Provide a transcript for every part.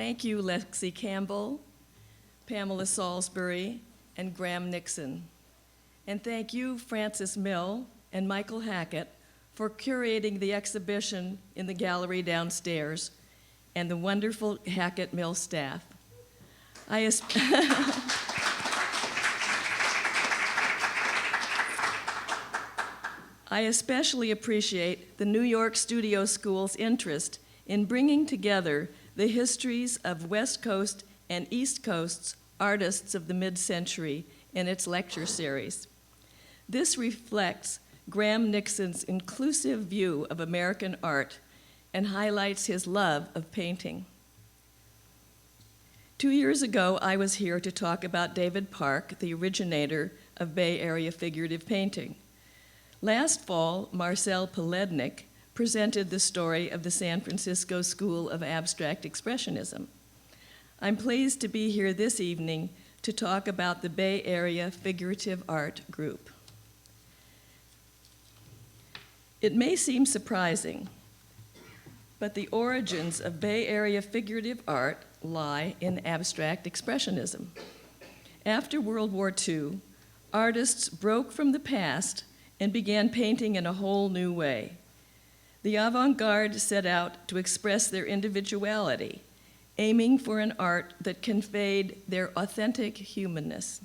Thank you, Lexi Campbell, Pamela Salisbury, and Graham Nixon. And thank you, Francis Mill and Michael Hackett, for curating the exhibition in the gallery downstairs, and the wonderful Hackett Mill staff. I especially appreciate the New York Studio School's interest in bringing together the histories of West Coast and East Coast's artists of the mid-century in its lecture series. This reflects Graham Nixon's inclusive view of American art and highlights his love of painting. 2 years ago, I was here to talk about David Park, the originator of Bay Area figurative painting. Last fall, Marcel Polednik presented the story of the San Francisco School of Abstract Expressionism. I'm pleased to be here this evening to talk about the Bay Area Figurative Art Group. It may seem surprising, but the origins of Bay Area figurative art lie in abstract expressionism. After World War II, artists broke from the past and began painting in a whole new way. The avant-garde set out to express their individuality, aiming for an art that conveyed their authentic humanness.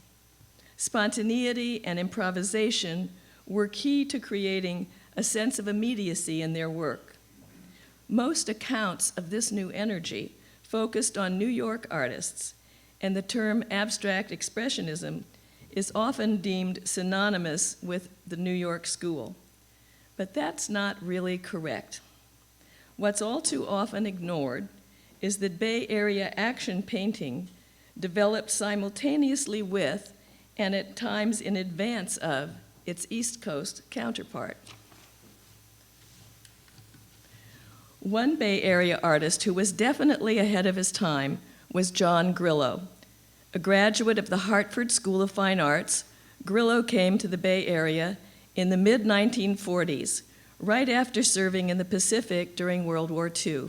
Spontaneity and improvisation were key to creating a sense of immediacy in their work. Most accounts of this new energy focused on New York artists, and the term abstract expressionism is often deemed synonymous with the New York school. But that's not really correct. What's all too often ignored is that Bay Area action painting developed simultaneously with, and at times in advance of, its East Coast counterpart. One Bay Area artist who was definitely ahead of his time was John Grillo. A graduate of the Hartford School of Fine Arts, Grillo came to the Bay Area in the mid-1940s, right after serving in the Pacific during World War II.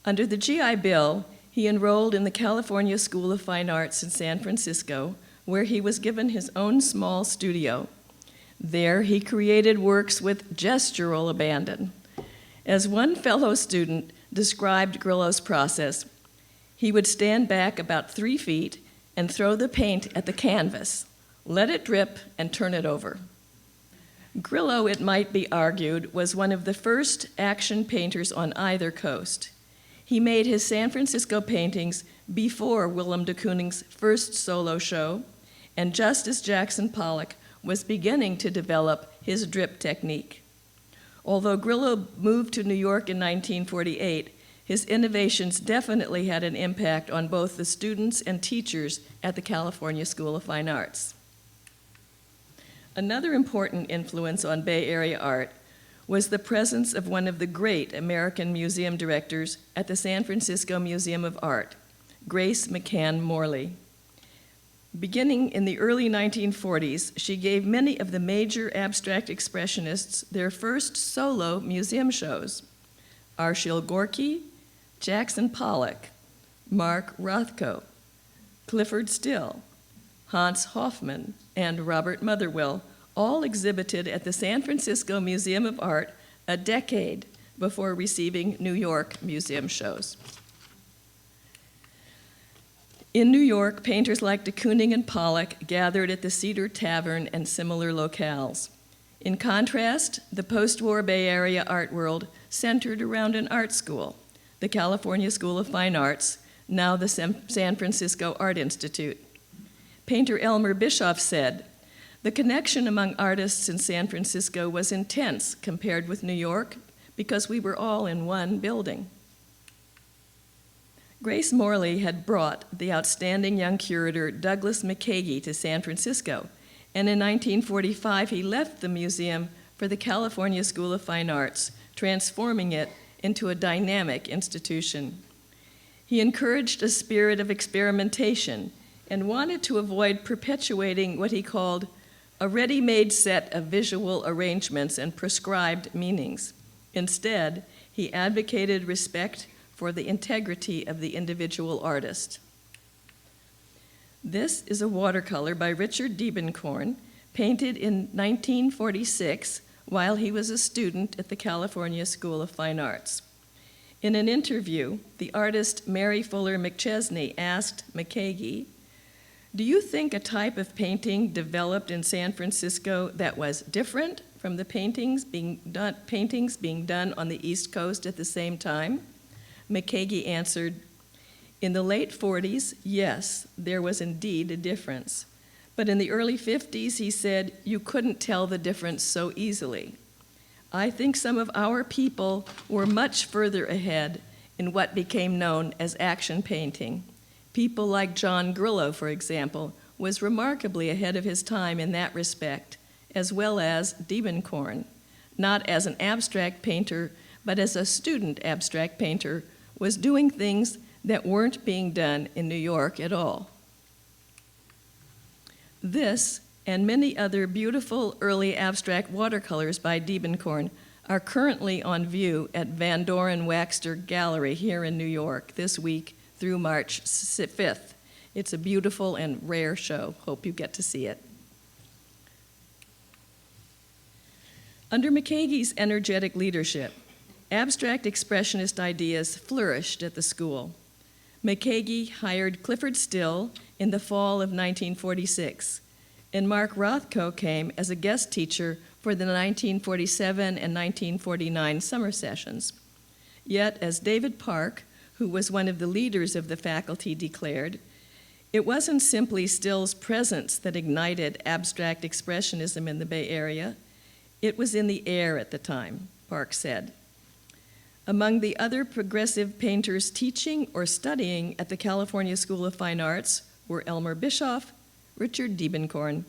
Under the GI Bill, he enrolled in the California School of Fine Arts in San Francisco, where he was given his own small studio. There, he created works with gestural abandon. As one fellow student described Grillo's process, he would stand back about 3 feet and throw the paint at the canvas, let it drip, and turn it over. Grillo, it might be argued, was one of the first action painters on either coast. He made his San Francisco paintings before Willem de Kooning's first solo show, and just as Jackson Pollock was beginning to develop his drip technique. Although Grillo moved to New York in 1948, his innovations definitely had an impact on both the students and teachers at the California School of Fine Arts. Another important influence on Bay Area art was the presence of one of the great American museum directors at the San Francisco Museum of Art, Grace McCann Morley. Beginning in the early 1940s, she gave many of the major abstract expressionists their first solo museum shows. Arshile Gorky, Jackson Pollock, Mark Rothko, Clifford Still, Hans Hofmann, and Robert Motherwell all exhibited at the San Francisco Museum of Art a decade before receiving New York museum shows. In New York, painters like de Kooning and Pollock gathered at the Cedar Tavern and similar locales. In contrast, the post-war Bay Area art world centered around an art school, the California School of Fine Arts, now the San Francisco Art Institute. Painter Elmer Bischoff said, "The connection among artists in San Francisco was intense compared with New York because we were all in one building." Grace Morley had brought the outstanding young curator Douglas Mckagey to San Francisco, and in 1945 he left the museum for the California School of Fine Arts, transforming it into a dynamic institution. He encouraged a spirit of experimentation and wanted to avoid perpetuating what he called a ready-made set of visual arrangements and prescribed meanings. Instead, he advocated respect for the integrity of the individual artist. This is a watercolor by Richard Diebenkorn, painted in 1946 while he was a student at the California School of Fine Arts. In an interview, the artist Mary Fuller McChesney asked Mckagey, "Do you think a type of painting developed in San Francisco that was different from the paintings being done on the East Coast at the same time?" Mckagey answered, "In the late 40s, yes, there was indeed a difference. But in the early 50s," he said, "you couldn't tell the difference so easily. I think some of our people were much further ahead in what became known as action painting. People like John Grillo, for example, was remarkably ahead of his time in that respect, as well as Diebenkorn, not as an abstract painter, but as a student abstract painter, was doing things that weren't being done in New York at all." This and many other beautiful early abstract watercolors by Diebenkorn are currently on view at Van Doren Waxter Gallery here in New York this week through March 5th. It's a beautiful and rare show. Hope you get to see it. Under Mckagey's energetic leadership, abstract expressionist ideas flourished at the school. Mckagey hired Clifford Still in the fall of 1946, and Mark Rothko came as a guest teacher for the 1947 and 1949 summer sessions. Yet, as David Park, who was one of the leaders of the faculty, declared, it wasn't simply Still's presence that ignited abstract expressionism in the Bay Area. It was in the air at the time, Park said. Among the other progressive painters teaching or studying at the California School of Fine Arts were Elmer Bischoff, Richard Diebenkorn,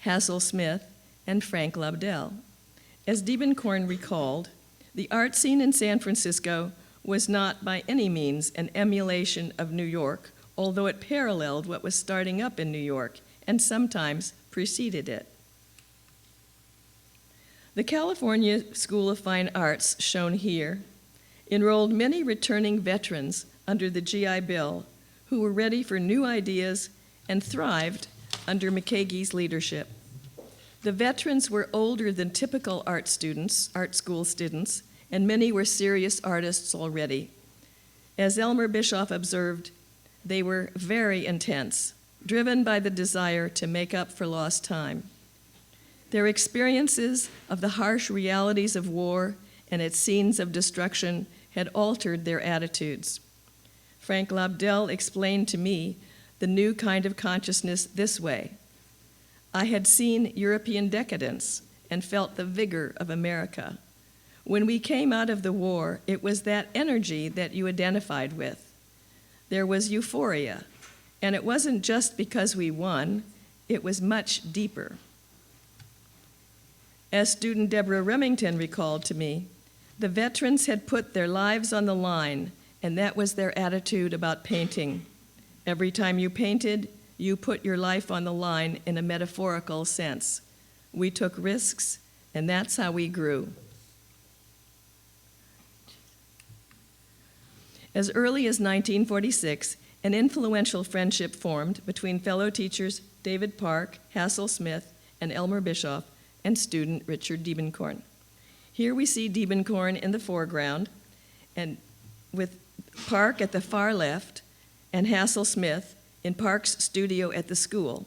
Hassel Smith, and Frank Lobdell. As Diebenkorn recalled, the art scene in San Francisco was not by any means an emulation of New York, although it paralleled what was starting up in New York and sometimes preceded it. The California School of Fine Arts, shown here, enrolled many returning veterans under the GI Bill who were ready for new ideas and thrived under Mckagey's leadership. The veterans were older than typical art school students, and many were serious artists already. As Elmer Bischoff observed, they were very intense, driven by the desire to make up for lost time. Their experiences of the harsh realities of war and its scenes of destruction had altered their attitudes. Frank Lobdell explained to me the new kind of consciousness this way: I had seen European decadence and felt the vigor of America. When we came out of the war, it was that energy that you identified with. There was euphoria, and it wasn't just because we won, it was much deeper. As student Deborah Remington recalled to me, the veterans had put their lives on the line, and that was their attitude about painting. Every time you painted, you put your life on the line in a metaphorical sense. We took risks, and that's how we grew. As early as 1946, an influential friendship formed between fellow teachers David Park, Hassel Smith, and Elmer Bischoff, and student Richard Diebenkorn. Here we see Diebenkorn in the foreground, and with Park at the far left, and Hassel Smith in Park's studio at the school.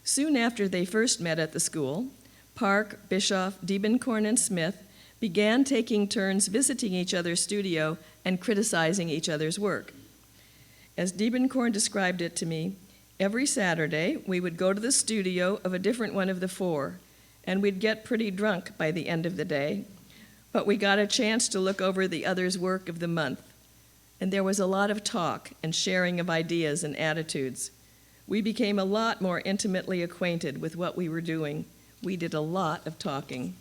Soon after they first met at the school, Park, Bischoff, Diebenkorn, and Smith began taking turns visiting each other's studio and criticizing each other's work. As Diebenkorn described it to me, every Saturday we would go to the studio of a different one of the four, and we'd get pretty drunk by the end of the day, but we got a chance to look over the other's work of the month. And there was a lot of talk and sharing of ideas and attitudes. We became a lot more intimately acquainted with what we were doing. We did a lot of talking.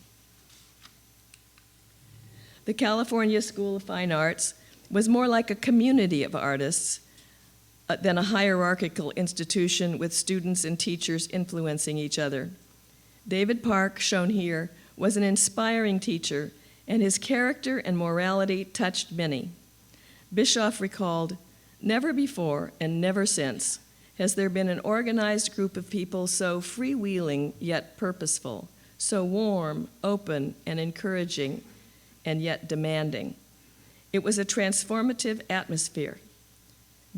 The California School of Fine Arts was more like a community of artists than a hierarchical institution with students and teachers influencing each other. David Park, shown here, was an inspiring teacher, and his character and morality touched many. Bischoff recalled, "Never before and never since has there been an organized group of people so freewheeling yet purposeful, so warm, open, and encouraging, and yet demanding. It was a transformative atmosphere."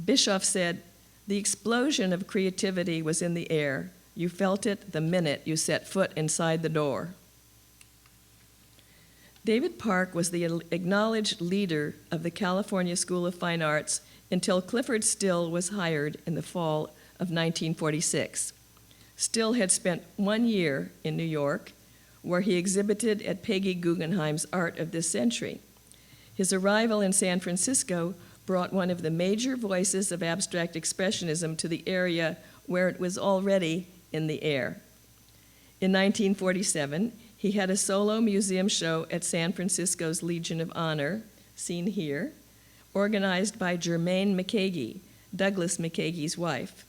Bischoff said, "The explosion of creativity was in the air. You felt it the minute you set foot inside the door." David Park was the acknowledged leader of the California School of Fine Arts until Clifford Still was hired in the fall of 1946. Still had spent 1 year in New York, where he exhibited at Peggy Guggenheim's Art of this Century. His arrival in San Francisco brought one of the major voices of abstract expressionism to the area where it was already in the air. In 1947, he had a solo museum show at San Francisco's Legion of Honor, seen here, organized by Germaine Mckagey, Douglas Mckagey's wife.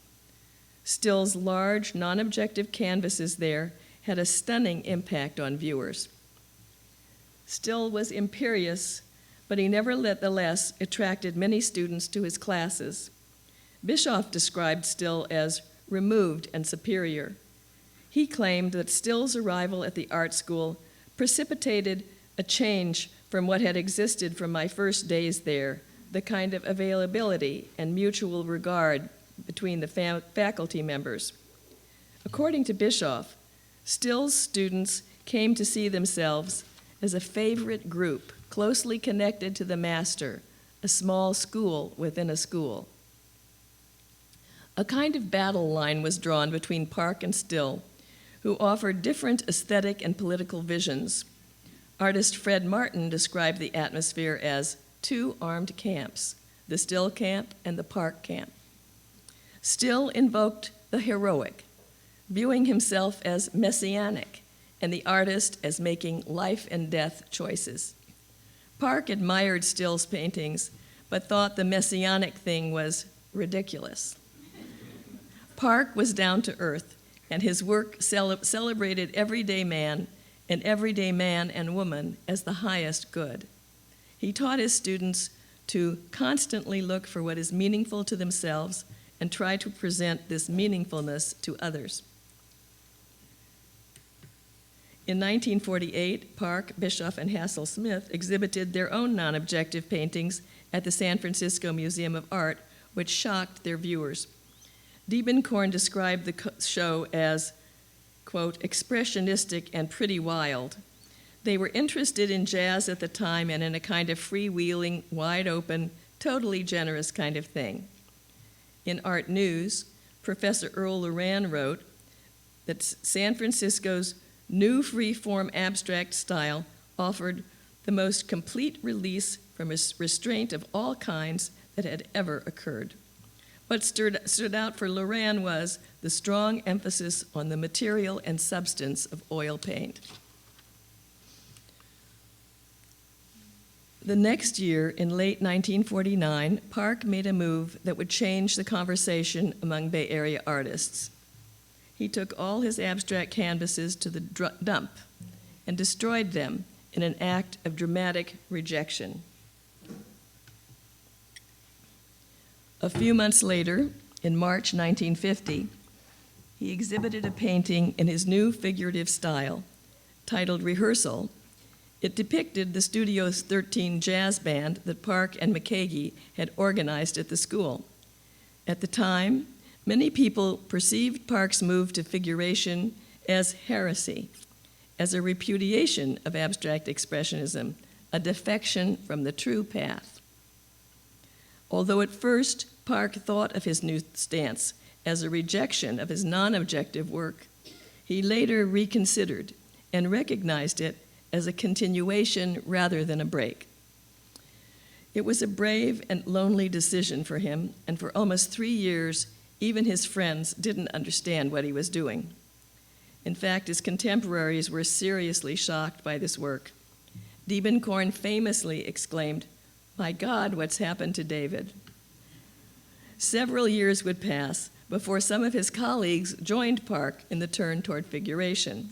Still's large, non-objective canvases there had a stunning impact on viewers. Still was imperious, but he nevertheless attracted many students to his classes. Bischoff described Still as removed and superior. He claimed that Still's arrival at the art school precipitated a change from what had existed from my first days there, the kind of availability and mutual regard between the faculty members. According to Bischoff, Still's students came to see themselves as a favorite group closely connected to the master, a small school within a school. A kind of battle line was drawn between Park and Still, who offered different aesthetic and political visions. Artist Fred Martin described the atmosphere as 2 armed camps, the Still camp and the Park camp. Still invoked the heroic, viewing himself as messianic and the artist as making life and death choices. Park admired Still's paintings, but thought the messianic thing was ridiculous. Park was down to earth, and his work celebrated everyday man and woman as the highest good. He taught his students to constantly look for what is meaningful to themselves and try to present this meaningfulness to others. In 1948, Park, Bischoff, and Hassel Smith exhibited their own non-objective paintings at the San Francisco Museum of Art, which shocked their viewers. Diebenkorn described the show as, quote, expressionistic and pretty wild. They were interested in jazz at the time and in a kind of freewheeling, wide-open, totally generous kind of thing. In Art News, Professor Earl Loran wrote that San Francisco's new free-form abstract style offered the most complete release from a restraint of all kinds that had ever occurred. What stood out for Loran was the strong emphasis on the material and substance of oil paint. The next year, in late 1949, Park made a move that would change the conversation among Bay Area artists. He took all his abstract canvases to the dump and destroyed them in an act of dramatic rejection. A few months later, in March 1950, he exhibited a painting in his new figurative style, titled Rehearsal. It depicted the Studio 13 jazz band that Park and Mckagey had organized at the school. At the time, many people perceived Park's move to figuration as heresy, as a repudiation of abstract expressionism, a defection from the true path. Although at first Park thought of his new stance as a rejection of his non-objective work, he later reconsidered and recognized it as a continuation rather than a break. It was a brave and lonely decision for him, and for almost 3 years, even his friends didn't understand what he was doing. In fact, his contemporaries were seriously shocked by this work. Diebenkorn famously exclaimed, "My God, what's happened to David?" Several years would pass before some of his colleagues joined Park in the turn toward figuration.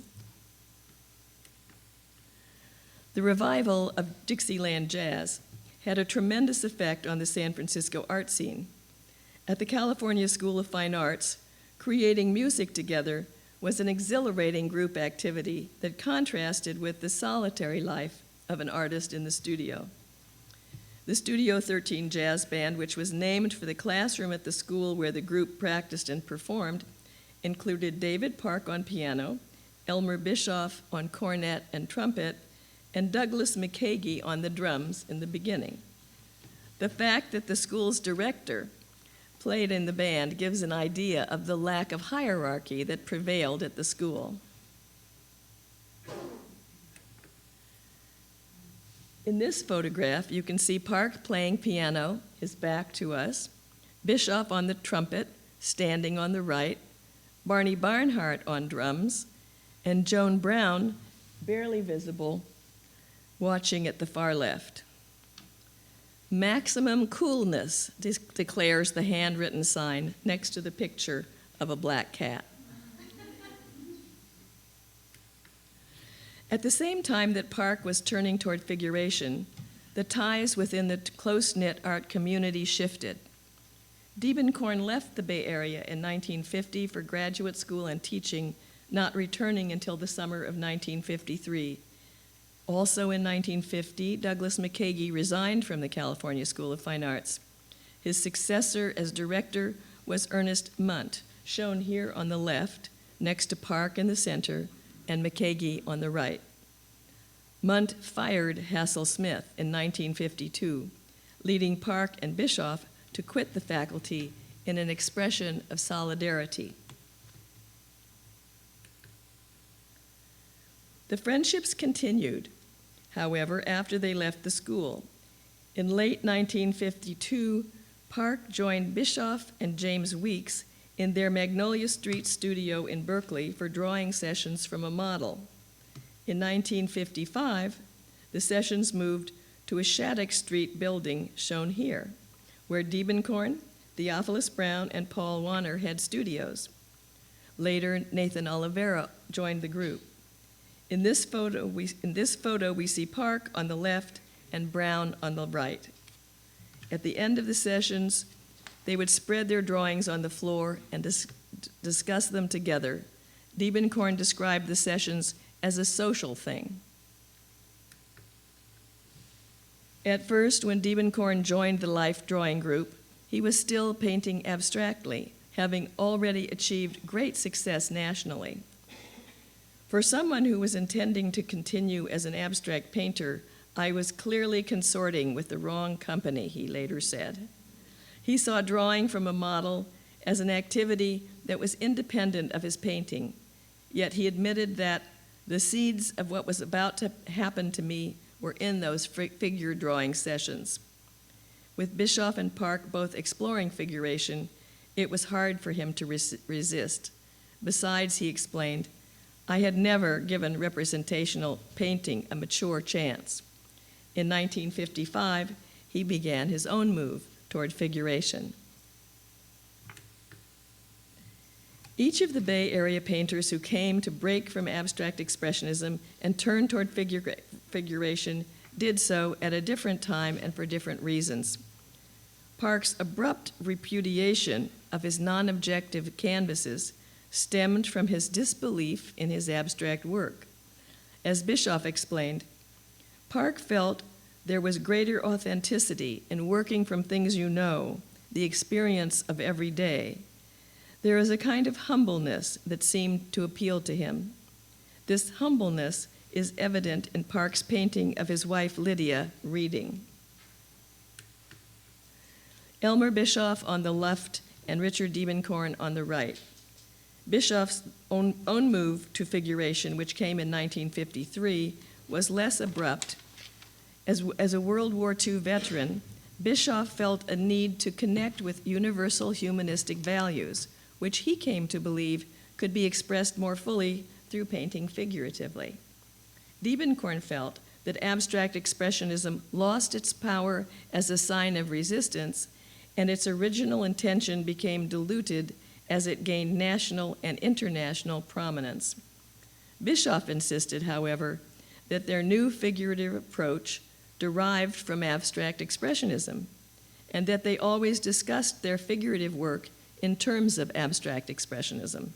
The revival of Dixieland jazz had a tremendous effect on the San Francisco art scene. At the California School of Fine Arts, creating music together was an exhilarating group activity that contrasted with the solitary life of an artist in the studio. The Studio 13 Jazz Band, which was named for the classroom at the school where the group practiced and performed, included David Park on piano, Elmer Bischoff on cornet and trumpet, and Douglas Mckagey on the drums in the beginning. The fact that the school's director played in the band gives an idea of the lack of hierarchy that prevailed at the school. In this photograph, you can see Park playing piano, his back to us, Bischoff on the trumpet, standing on the right, Barney Barnhart on drums, and Joan Brown, barely visible, watching at the far left. Maximum coolness, declares the handwritten sign next to the picture of a black cat. At the same time that Park was turning toward figuration, the ties within the close-knit art community shifted. Diebenkorn left the Bay Area in 1950 for graduate school and teaching, not returning until the summer of 1953. Also in 1950, Douglas Mckagey resigned from the California School of Fine Arts. His successor as director was Ernest Munt, shown here on the left, next to Park in the center, and Mckagey on the right. Munt fired Hassel Smith in 1952, leading Park and Bischoff to quit the faculty in an expression of solidarity. The friendships continued, however, after they left the school. In late 1952, Park joined Bischoff and James Weeks in their Magnolia Street studio in Berkeley for drawing sessions from a model. In 1955, the sessions moved to a Shattuck Street building shown here, where Diebenkorn, Theophilus Brown, and Paul Wanner had studios. Later, Nathan Oliveira joined the group. In this photo, we see Park on the left and Brown on the right. At the end of the sessions, they would spread their drawings on the floor and discuss them together. Diebenkorn described the sessions as a social thing. At first, when Diebenkorn joined the Life Drawing Group, he was still painting abstractly, having already achieved great success nationally. For someone who was intending to continue as an abstract painter, I was clearly consorting with the wrong company, he later said. He saw drawing from a model as an activity that was independent of his painting, yet he admitted that the seeds of what was about to happen to me were in those figure drawing sessions. With Bischoff and Park both exploring figuration, it was hard for him to resist. Besides, he explained, I had never given representational painting a mature chance. In 1955, he began his own move toward figuration. Each of the Bay Area painters who came to break from abstract expressionism and turn toward figuration did so at a different time and for different reasons. Park's abrupt repudiation of his non-objective canvases stemmed from his disbelief in his abstract work. As Bischoff explained, Park felt there was greater authenticity in working from things you know, the experience of every day. There is a kind of humbleness that seemed to appeal to him. This humbleness is evident in Park's painting of his wife Lydia reading. Elmer Bischoff on the left and Richard Diebenkorn on the right. Bischoff's own move to figuration, which came in 1953, was less abrupt. As a World War II veteran, Bischoff felt a need to connect with universal humanistic values, which he came to believe could be expressed more fully through painting figuratively. Diebenkorn felt that abstract expressionism lost its power as a sign of resistance, and its original intention became diluted as it gained national and international prominence. Bischoff insisted, however, that their new figurative approach derived from abstract expressionism, and that they always discussed their figurative work in terms of abstract expressionism.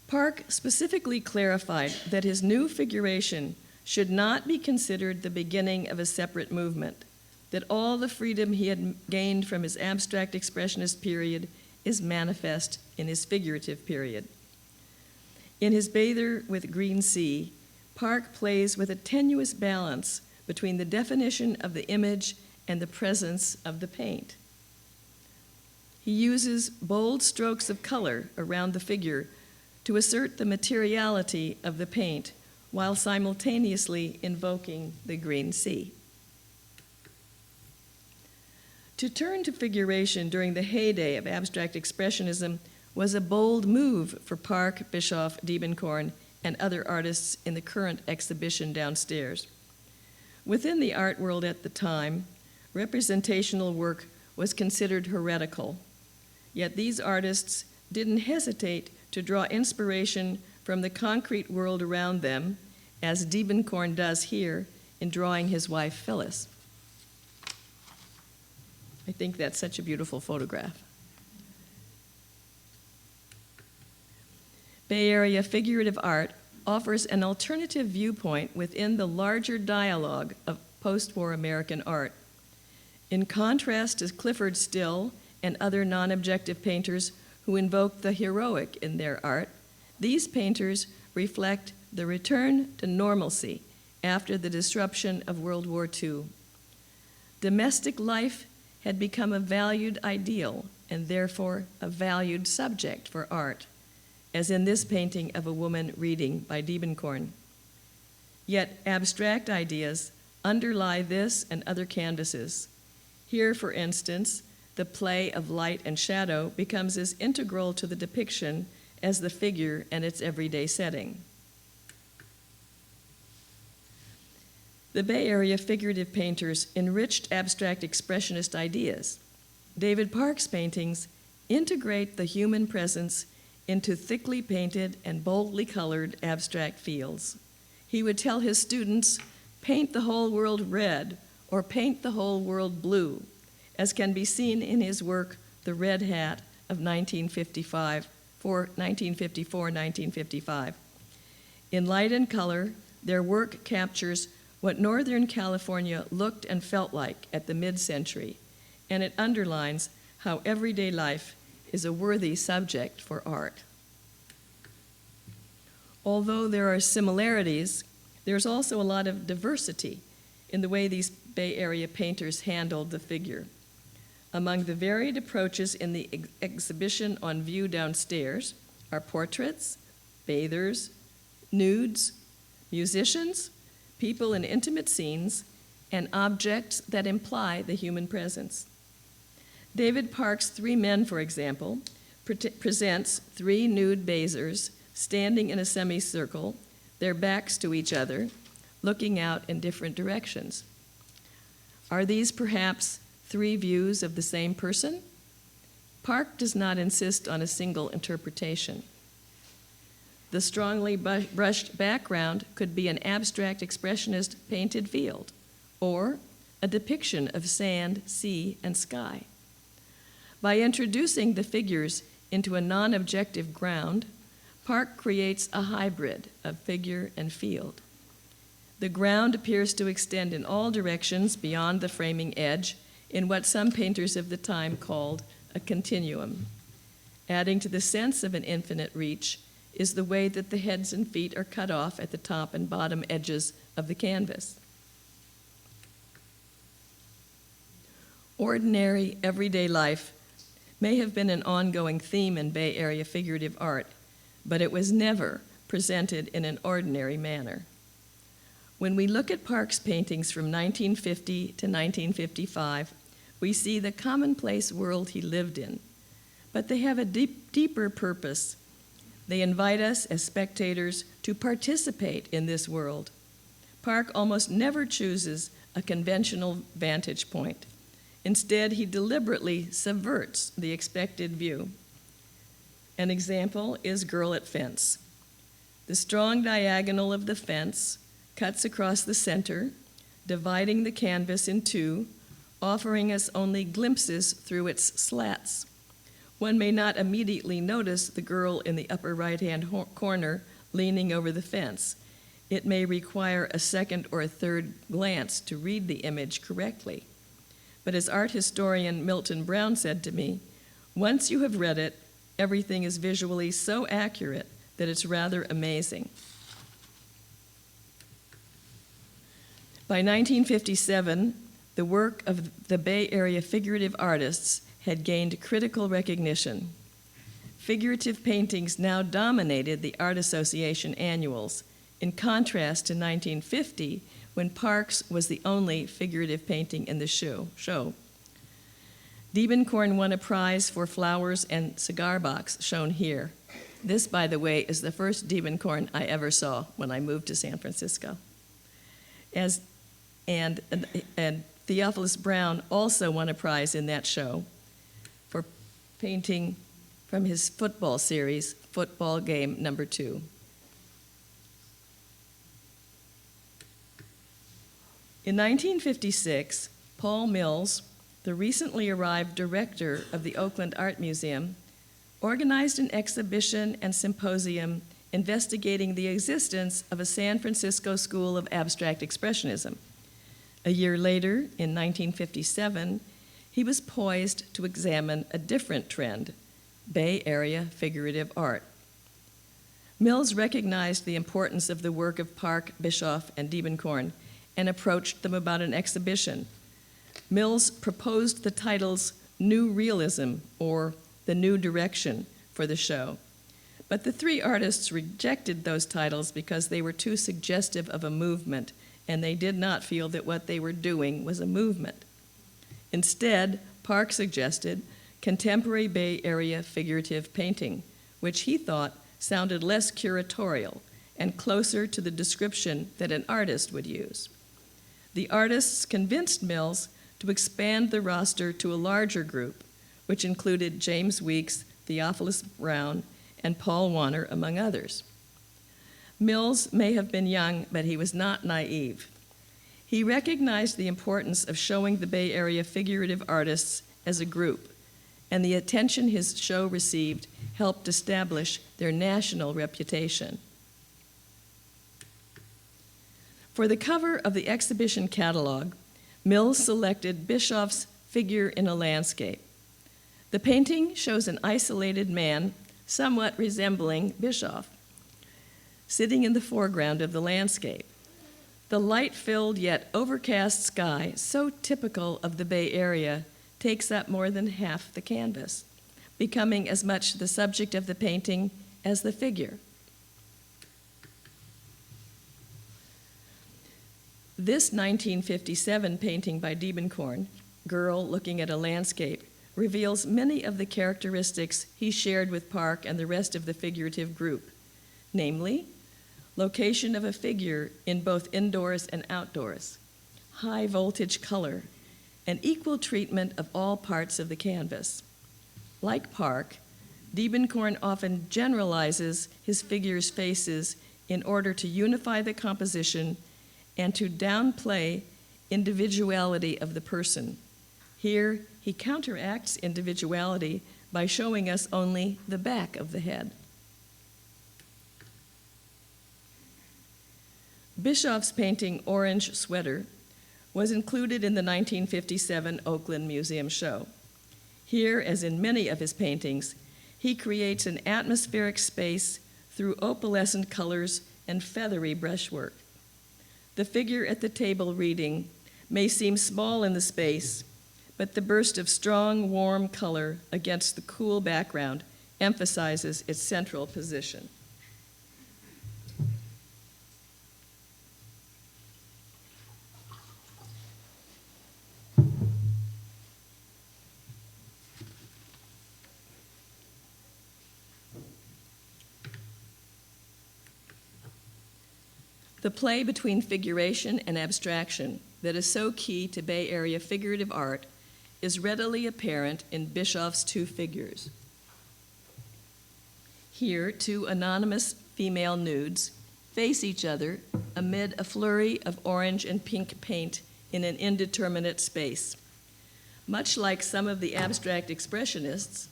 Park specifically clarified that his new figuration should not be considered the beginning of a separate movement, that all the freedom he had gained from his abstract expressionist period is manifest in his figurative period. In his Bather with Green Sea, Park plays with a tenuous balance between the definition of the image and the presence of the paint. He uses bold strokes of color around the figure to assert the materiality of the paint while simultaneously invoking the green sea. To turn to figuration during the heyday of abstract expressionism was a bold move for Park, Bischoff, Diebenkorn, and other artists in the current exhibition downstairs. Within the art world at the time, representational work was considered heretical, yet these artists didn't hesitate to draw inspiration from the concrete world around them, as Diebenkorn does here in drawing his wife Phyllis. I think that's such a beautiful photograph. Bay Area figurative art offers an alternative viewpoint within the larger dialogue of post-war American art. In contrast to Clifford Still and other non-objective painters who invoke the heroic in their art, these painters reflect the return to normalcy after the disruption of World War II. Domestic life had become a valued ideal and therefore a valued subject for art, as in this painting of a woman reading by Diebenkorn. Yet abstract ideas underlie this and other canvases. Here, for instance, the play of light and shadow becomes as integral to the depiction as the figure and its everyday setting. The Bay Area figurative painters enriched abstract expressionist ideas. David Park's paintings integrate the human presence into thickly painted and boldly colored abstract fields. He would tell his students, paint the whole world red or paint the whole world blue, as can be seen in his work, The Red Hat of 1954-1955. In light and color, their work captures what Northern California looked and felt like at the mid-century, and it underlines how everyday life is a worthy subject for art. Although there are similarities, there's also a lot of diversity in the way these Bay Area painters handled the figure. Among the varied approaches in the exhibition on view downstairs are portraits, bathers, nudes, musicians, people in intimate scenes, and objects that imply the human presence. David Park's Three Men, for example, presents three nude bathers standing in a semicircle, their backs to each other, looking out in different directions. Are these perhaps three views of the same person? Park does not insist on a single interpretation. The strongly brushed background could be an abstract expressionist painted field, or a depiction of sand, sea, and sky. By introducing the figures into a non-objective ground, Park creates a hybrid of figure and field. The ground appears to extend in all directions beyond the framing edge in what some painters of the time called a continuum. Adding to the sense of an infinite reach is the way that the heads and feet are cut off at the top and bottom edges of the canvas. Ordinary, everyday life may have been an ongoing theme in Bay Area figurative art, but it was never presented in an ordinary manner. When we look at Park's paintings from 1950 to 1955, we see the commonplace world he lived in, but they have a deeper purpose. They invite us as spectators to participate in this world. Park almost never chooses a conventional vantage point. Instead, he deliberately subverts the expected view. An example is Girl at Fence. The strong diagonal of the fence cuts across the center, dividing the canvas in two, offering us only glimpses through its slats. One may not immediately notice the girl in the upper right-hand corner leaning over the fence. It may require a second or a third glance to read the image correctly. But as art historian Milton Brown said to me, once you have read it, everything is visually so accurate that it's rather amazing. By 1957, the work of the Bay Area figurative artists had gained critical recognition. Figurative paintings now dominated the Art Association annuals, in contrast to 1950, when Parks was the only figurative painting in the show. Diebenkorn won a prize for Flowers and Cigar Box, shown here. This, by the way, is the first Diebenkorn I ever saw when I moved to San Francisco. And Theophilus Brown also won a prize in that show for painting from his football series, Football Game Number 2. In 1956, Paul Mills, the recently arrived director of the Oakland Art Museum, organized an exhibition and symposium investigating the existence of a San Francisco school of abstract expressionism. A year later, in 1957, he was poised to examine a different trend, Bay Area figurative art. Mills recognized the importance of the work of Park, Bischoff, and Diebenkorn and approached them about an exhibition. Mills proposed the titles New Realism or The New Direction for the show, but the three artists rejected those titles because they were too suggestive of a movement, and they did not feel that what they were doing was a movement. Instead, Park suggested contemporary Bay Area figurative painting, which he thought sounded less curatorial and closer to the description that an artist would use. The artists convinced Mills to expand the roster to a larger group, which included James Weeks, Theophilus Brown, and Paul Warner, among others. Mills may have been young, but he was not naive. He recognized the importance of showing the Bay Area figurative artists as a group, and the attention his show received helped establish their national reputation. For the cover of the exhibition catalog, Mills selected Bischoff's Figure in a Landscape. The painting shows an isolated man, somewhat resembling Bischoff, sitting in the foreground of the landscape. The light-filled yet overcast sky, so typical of the Bay Area, takes up more than half the canvas, becoming as much the subject of the painting as the figure. This 1957 painting by Diebenkorn, Girl Looking at a Landscape, reveals many of the characteristics he shared with Park and the rest of the figurative group, namely, location of a figure in both indoors and outdoors, high voltage color, and equal treatment of all parts of the canvas. Like Park, Diebenkorn often generalizes his figures' faces in order to unify the composition and to downplay individuality of the person. Here, he counteracts individuality by showing us only the back of the head. Bischoff's painting Orange Sweater was included in the 1957 Oakland Museum show. Here, as in many of his paintings, he creates an atmospheric space through opalescent colors and feathery brushwork. The figure at the table reading may seem small in the space, but the burst of strong, warm color against the cool background emphasizes its central position. The play between figuration and abstraction that is so key to Bay Area figurative art is readily apparent in Bischoff's two figures. Here, two anonymous female nudes, face each other amid a flurry of orange and pink paint in an indeterminate space. Much like some of the abstract expressionists,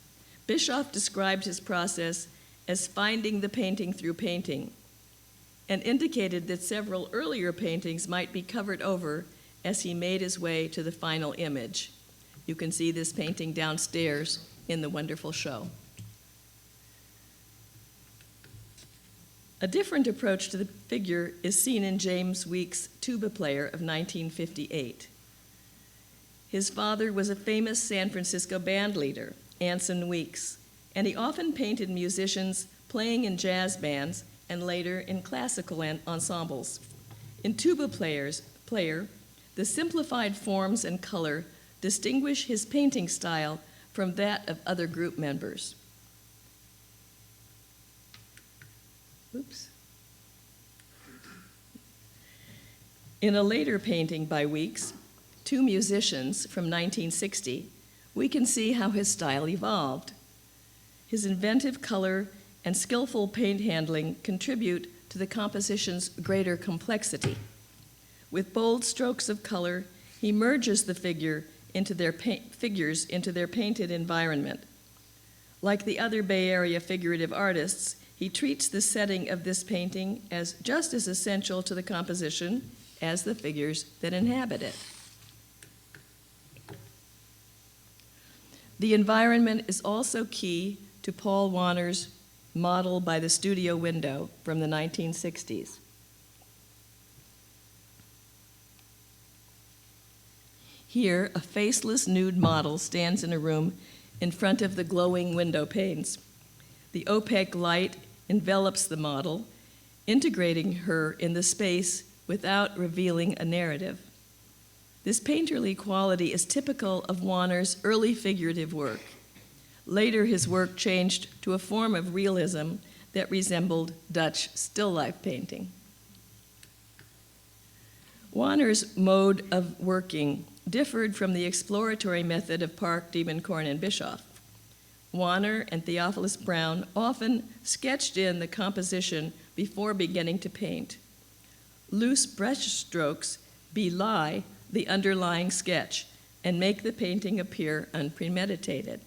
Bischoff described his process as finding the painting through painting, and indicated that several earlier paintings might be covered over as he made his way to the final image. You can see this painting downstairs in the wonderful show. A different approach to the figure is seen in James Week's Tuba Player of 1958. His father was a famous San Francisco band leader, Anson Weeks, and he often painted musicians playing in jazz bands and later in classical ensembles. In Tuba Player, the simplified forms and color distinguish his painting style from that of other group members. Oops. In a later painting by Weeks, Two Musicians from 1960, we can see how his style evolved. His inventive color and skillful paint handling contribute to the composition's greater complexity. With bold strokes of color, he merges the figures into their painted environment. Like the other Bay Area figurative artists, he treats the setting of this painting as just as essential to the composition as the figures that inhabit it. The environment is also key to Paul Wanner's Model by the Studio Window from the 1960s. Here, a faceless nude model stands in a room in front of the glowing window panes. The opaque light envelops the model, integrating her in the space without revealing a narrative. This painterly quality is typical of Wanner's early figurative work. Later, his work changed to a form of realism that resembled Dutch still life painting. Wanner's mode of working differed from the exploratory method of Park, Diebenkorn, and Bischoff. Wanner and Theophilus Brown often sketched in the composition before beginning to paint. Loose brush strokes belie the underlying sketch and make the painting appear unpremeditated.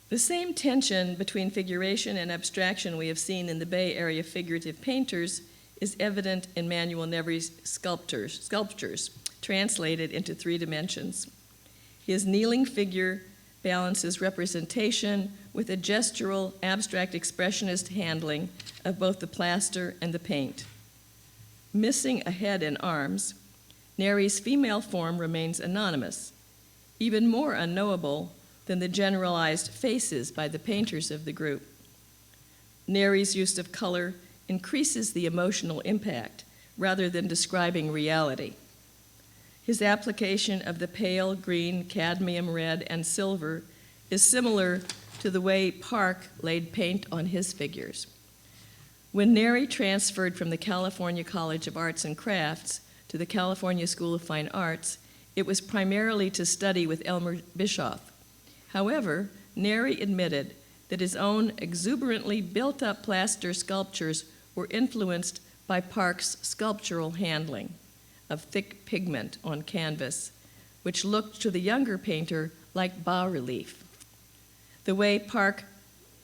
The same tension between figuration and abstraction we have seen in the Bay Area figurative painters is evident in Manuel Nevery's sculptures, translated into 3 dimensions. His kneeling figure balances representation with a gestural, abstract expressionist handling of both the plaster and the paint. Missing a head and arms, Nery's female form remains anonymous, even more unknowable than the generalized faces by the painters of the group. Nery's use of color increases the emotional impact rather than describing reality. His application of the pale green, cadmium red, and silver is similar to the way Park laid paint on his figures. When Nery transferred from the California College of Arts and Crafts to the California School of Fine Arts, it was primarily to study with Elmer Bischoff. However, Nery admitted that his own exuberantly built-up plaster sculptures were influenced by Park's sculptural handling of thick pigment on canvas, which looked to the younger painter like bas-relief. The way Park,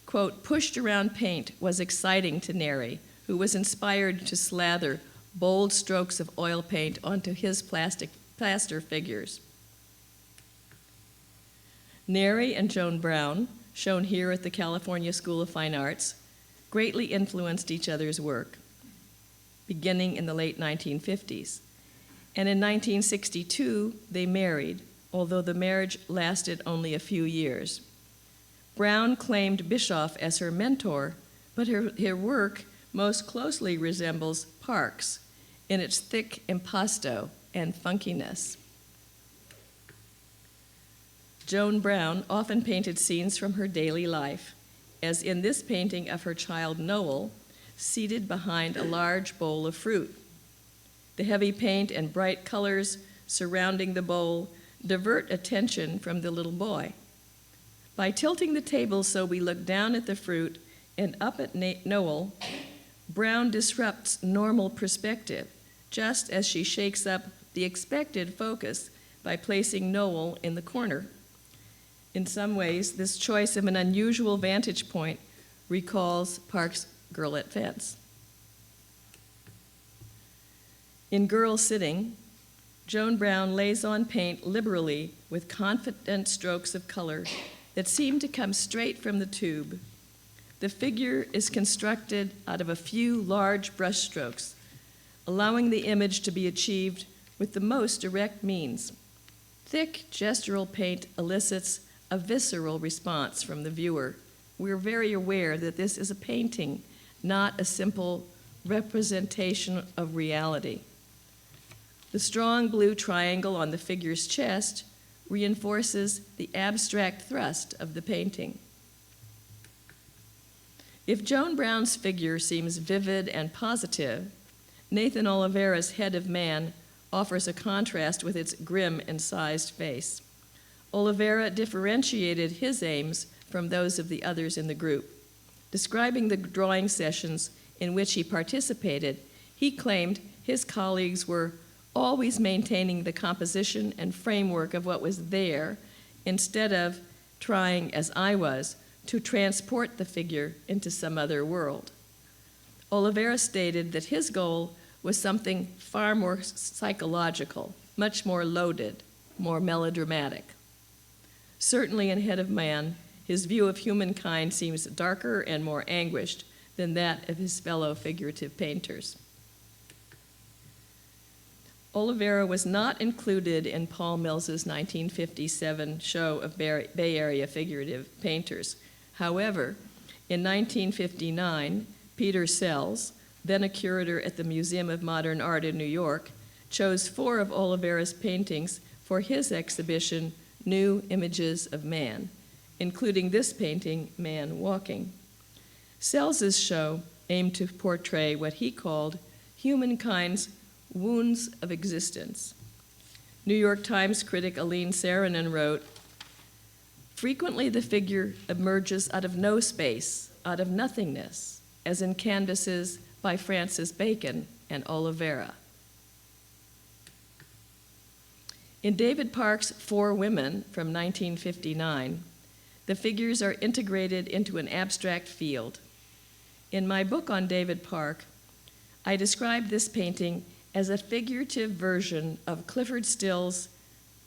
quote, pushed around paint was exciting to Nery, who was inspired to slather bold strokes of oil paint onto his plaster figures. Nery and Joan Brown, shown here at the California School of Fine Arts, greatly influenced each other's work, beginning in the late 1950s. And in 1962, they married, although the marriage lasted only a few years. Brown claimed Bischoff as her mentor, but her work most closely resembles Park's in its thick impasto and funkiness. Joan Brown often painted scenes from her daily life, as in this painting of her child Noel, seated behind a large bowl of fruit. The heavy paint and bright colors surrounding the bowl divert attention from the little boy. By tilting the table so we look down at the fruit and up at Noel, Brown disrupts normal perspective, just as she shakes up the expected focus by placing Noel in the corner. In some ways, this choice of an unusual vantage point recalls Park's Girl at Fence. In Girl Sitting, Joan Brown lays on paint liberally with confident strokes of color that seem to come straight from the tube. The figure is constructed out of a few large brush strokes, allowing the image to be achieved with the most direct means. Thick gestural paint elicits a visceral response from the viewer. We're very aware that this is a painting, not a simple representation of reality. The strong blue triangle on the figure's chest reinforces the abstract thrust of the painting. If Joan Brown's figure seems vivid and positive, Nathan Oliveira's head of man offers a contrast with its grim, incised face. Oliveira differentiated his aims from those of the others in the group. Describing the drawing sessions in which he participated, he claimed his colleagues were always maintaining the composition and framework of what was there instead of trying, as I was, to transport the figure into some other world. Oliveira stated that his goal was something far more psychological, much more loaded, more melodramatic. Certainly in Head of Man, his view of humankind seems darker and more anguished than that of his fellow figurative painters. Oliveira was not included in Paul Mills's 1957 show of Bay Area figurative painters. However, in 1959, Peter Sells, then a curator at the Museum of Modern Art in New York, chose 4 of Oliveira's paintings for his exhibition, New Images of Man, including this painting, Man Walking. Sells's show aimed to portray what he called humankind's wounds of existence. New York Times critic Aline Saarinen wrote, "Frequently the figure emerges out of no space, out of nothingness, as in canvases by Francis Bacon and Oliveira." In David Park's 4 Women from 1959, the figures are integrated into an abstract field. In my book on David Park, I described this painting as a figurative version of Clifford Still's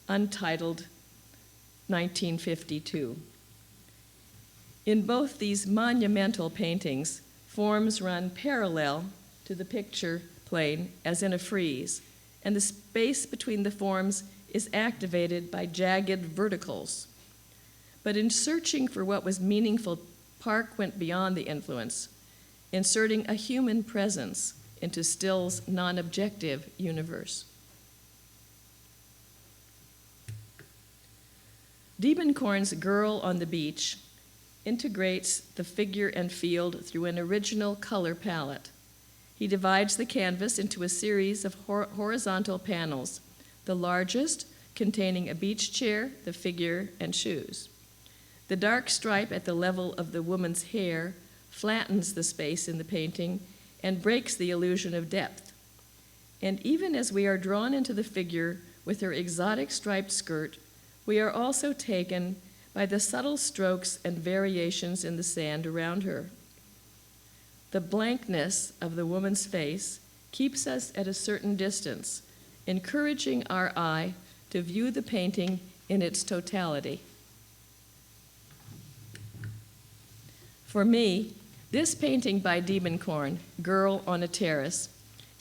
Untitled 1952. In both these monumental paintings, forms run parallel to the picture plane as in a frieze, and the space between the forms is activated by jagged verticals. But in searching for what was meaningful, Park went beyond the influence, inserting a human presence into Still's non-objective universe. Diebenkorn's Girl on the Beach integrates the figure and field through an original color palette. He divides the canvas into a series of horizontal panels, the largest containing a beach chair, the figure, and shoes. The dark stripe at the level of the woman's hair flattens the space in the painting and breaks the illusion of depth. And even as we are drawn into the figure with her exotic striped skirt, we are also taken by the subtle strokes and variations in the sand around her. The blankness of the woman's face keeps us at a certain distance, encouraging our eye to view the painting in its totality. For me, this painting by Diebenkorn, Girl on a Terrace,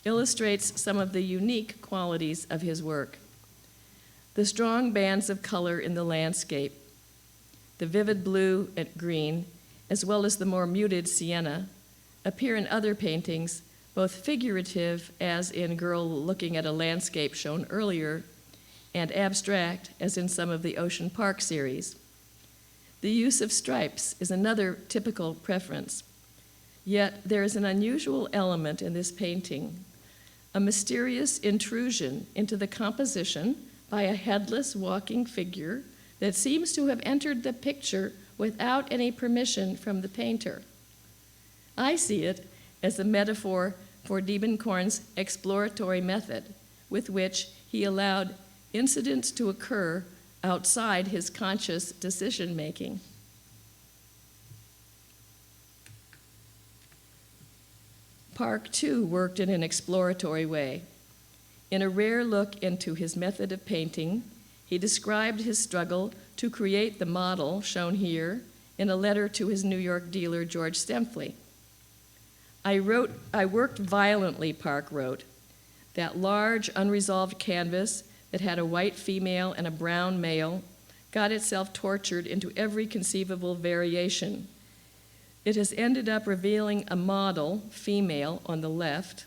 illustrates some of the unique qualities of his work. The strong bands of color in the landscape, the vivid blue and green, as well as the more muted sienna, appear in other paintings, both figurative, as in Girl looking at a landscape shown earlier, and abstract, as in some of the Ocean Park series. The use of stripes is another typical preference. Yet there is an unusual element in this painting, a mysterious intrusion into the composition by a headless walking figure that seems to have entered the picture without any permission from the painter. I see it as a metaphor for Diebenkorn's exploratory method, with which he allowed incidents to occur outside his conscious decision-making. Park, too, worked in an exploratory way. In a rare look into his method of painting, he described his struggle to create the model shown here in a letter to his New York dealer, George Staempfli. I worked violently, Park wrote. That large, unresolved canvas that had a white female and a brown male got itself tortured into every conceivable variation. It has ended up revealing a model, female, on the left,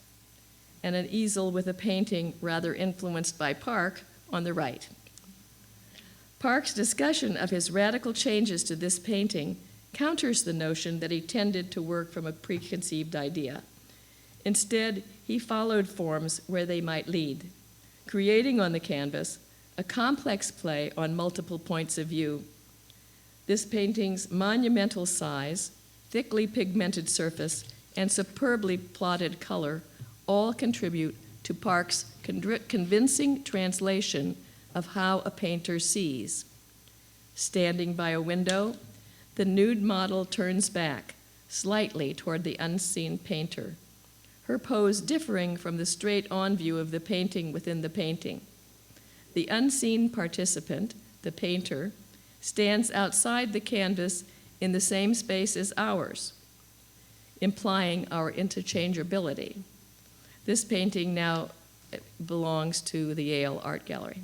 and an easel with a painting rather influenced by Park on the right. Park's discussion of his radical changes to this painting counters the notion that he tended to work from a preconceived idea. Instead, he followed forms where they might lead, creating on the canvas a complex play on multiple points of view. This painting's monumental size, thickly pigmented surface, and superbly plotted color all contribute to Park's convincing translation of how a painter sees. Standing by a window, the nude model turns back, slightly toward the unseen painter, her pose differing from the straight-on view of the painting within the painting. The unseen participant, the painter, stands outside the canvas in the same space as ours, implying our interchangeability. This painting now belongs to the Yale Art Gallery.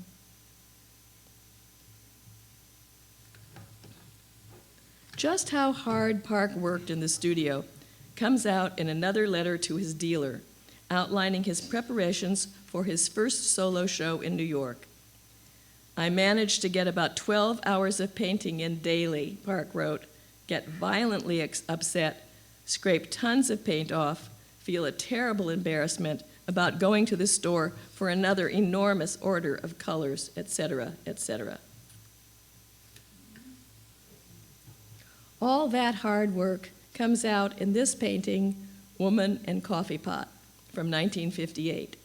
Just how hard Park worked in the studio comes out in another letter to his dealer, outlining his preparations for his first solo show in New York. I managed to get about 12 hours of painting in daily, Park wrote, get violently upset, scrape tons of paint off, feel a terrible embarrassment about going to the store for another enormous order of colors, etc., etc. All that hard work comes out in this painting, Woman and Coffee Pot, from 1958.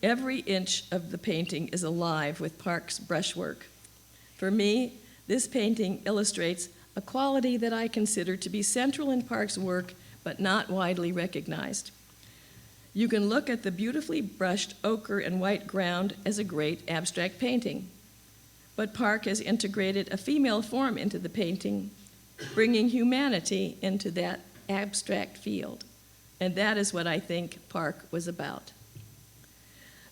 Every inch of the painting is alive with Park's brushwork. For me, this painting illustrates a quality that I consider to be central in Park's work, but not widely recognized. You can look at the beautifully brushed ochre and white ground as a great abstract painting, but Park has integrated a female form into the painting, bringing humanity into that abstract field. And that is what I think Park was about.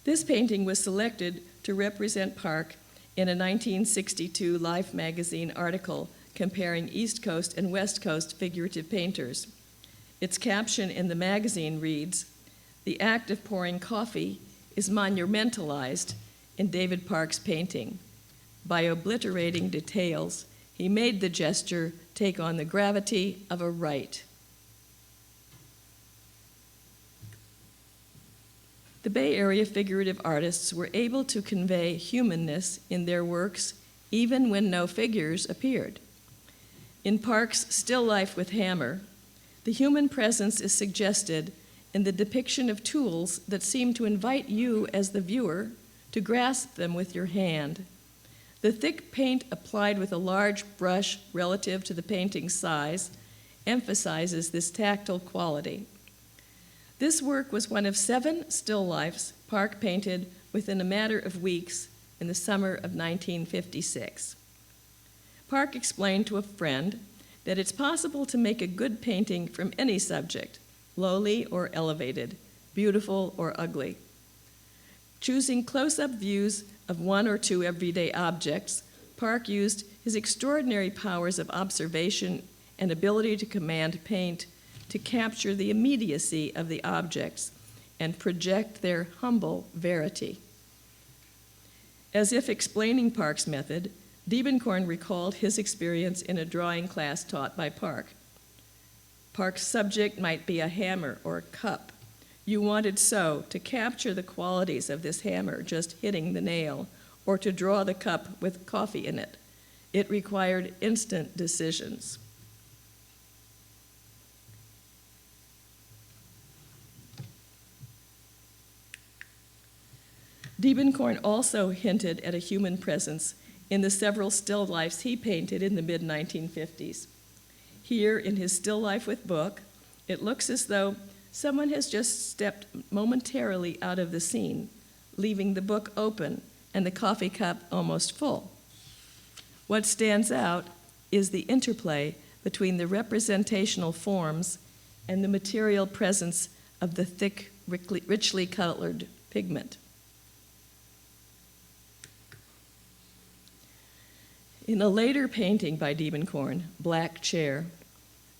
This painting was selected to represent Park in a 1962 Life magazine article comparing East Coast and West Coast figurative painters. Its caption in the magazine reads, "The act of pouring coffee is monumentalized in David Park's painting. By obliterating details, he made the gesture take on the gravity of a rite." The Bay Area figurative artists were able to convey humanness in their works even when no figures appeared. In Park's Still Life with Hammer, the human presence is suggested in the depiction of tools that seem to invite you as the viewer to grasp them with your hand. The thick paint applied with a large brush relative to the painting's size emphasizes this tactile quality. This work was one of 7 still lifes Park painted within a matter of weeks in the summer of 1956. Park explained to a friend that it's possible to make a good painting from any subject, lowly or elevated, beautiful or ugly. Choosing close-up views of 1 or 2 everyday objects, Park used his extraordinary powers of observation and ability to command paint to capture the immediacy of the objects and project their humble verity. As if explaining Park's method, Diebenkorn recalled his experience in a drawing class taught by Park. Park's subject might be a hammer or a cup. You wanted so to capture the qualities of this hammer just hitting the nail, or to draw the cup with coffee in it. It required instant decisions. Diebenkorn also hinted at a human presence in the several still lifes he painted in the mid-1950s. Here, in his still life with book, it looks as though someone has just stepped momentarily out of the scene, leaving the book open and the coffee cup almost full. What stands out is the interplay between the representational forms and the material presence of the thick, richly colored pigment. In a later painting by Diebenkorn, Black Chair,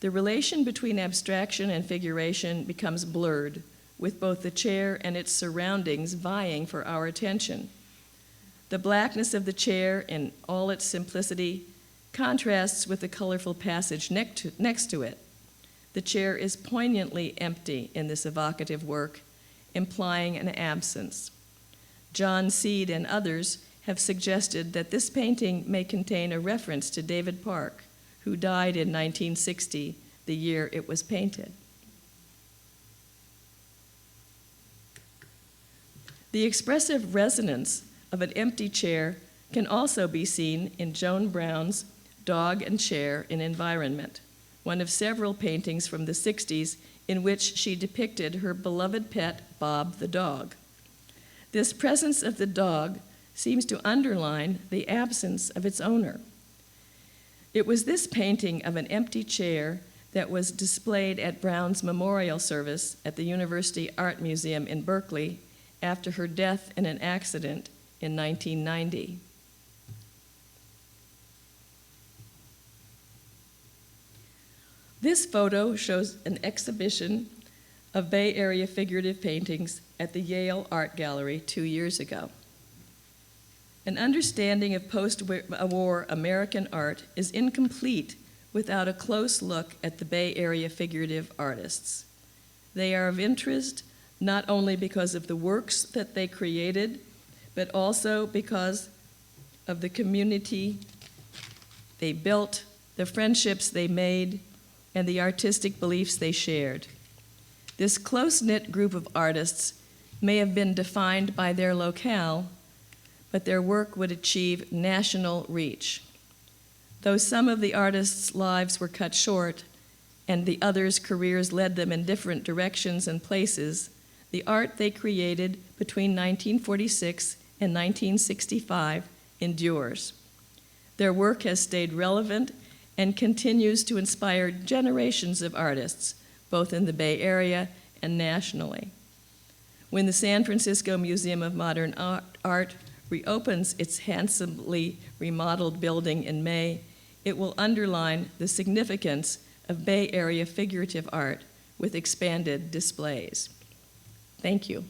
the relation between abstraction and figuration becomes blurred, with both the chair and its surroundings vying for our attention. The blackness of the chair in all its simplicity contrasts with the colorful passage next to it. The chair is poignantly empty in this evocative work, implying an absence. John Seed and others have suggested that this painting may contain a reference to David Park, who died in 1960, the year it was painted. The expressive resonance of an empty chair can also be seen in Joan Brown's Dog and Chair in Environment, one of several paintings from the 60s in which she depicted her beloved pet, Bob the dog. This presence of the dog seems to underline the absence of its owner. It was this painting of an empty chair that was displayed at Brown's memorial service at the University Art Museum in Berkeley after her death in an accident in 1990. This photo shows an exhibition of Bay Area figurative paintings at the Yale Art Gallery 2 years ago. An understanding of post-war American art is incomplete without a close look at the Bay Area figurative artists. They are of interest not only because of the works that they created, but also because of the community they built, the friendships they made, and the artistic beliefs they shared. This close-knit group of artists may have been defined by their locale, but their work would achieve national reach. Though some of the artists' lives were cut short and the others' careers led them in different directions and places, the art they created between 1946 and 1965 endures. Their work has stayed relevant and continues to inspire generations of artists, both in the Bay Area and nationally. When the San Francisco Museum of Modern Art reopens its handsomely remodeled building in May, it will underline the significance of Bay Area figurative art with expanded displays. Thank you.